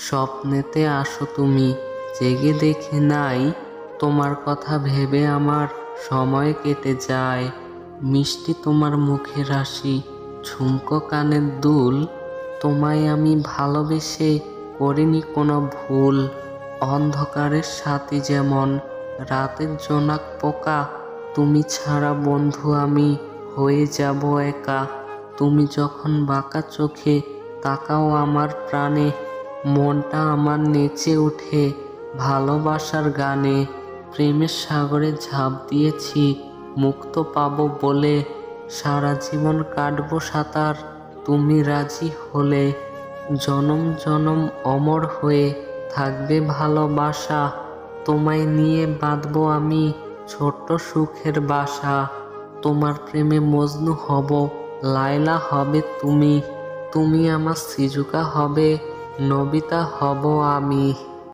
স্বপ্নেতে আসো তুমি, জেগে দেখি নাই তোমার কথা ভেবে আমার সময় কেটে যায়। মিষ্টি তোমার মুখের হাসি, ঝুমকো কানের দুল, তোমায় আমি ভালোবেসে করিনি কোনো ভুল। অন্ধকারের সাথী যেমন রাতের জোনাক পোকা, তুমি ছাড়া বন্ধু আমি হয়ে যাব একা। তুমি যখন বাঁকা চোখে তাকাও আমার প্রাণে, মনটা আমার নেচে ওঠে ভালোবাসার গানে। প্রেমের সাগরে ঝাঁপ দিয়েছি মুক্ত পাবো বলে, সারা জীবন কাটবো সাঁতার তুমি রাজি হলে। জনম জনম অমর হয়ে থাকবে ভালোবাসা, তোমায় নিয়ে বাঁধবো আমি ছোট্ট সুখের বাসা। তোমার প্রেমে মজনু হব, লায়লা হবে তুমি, তুমি আমার সিজুকা হবে, নবিতা হব আমি।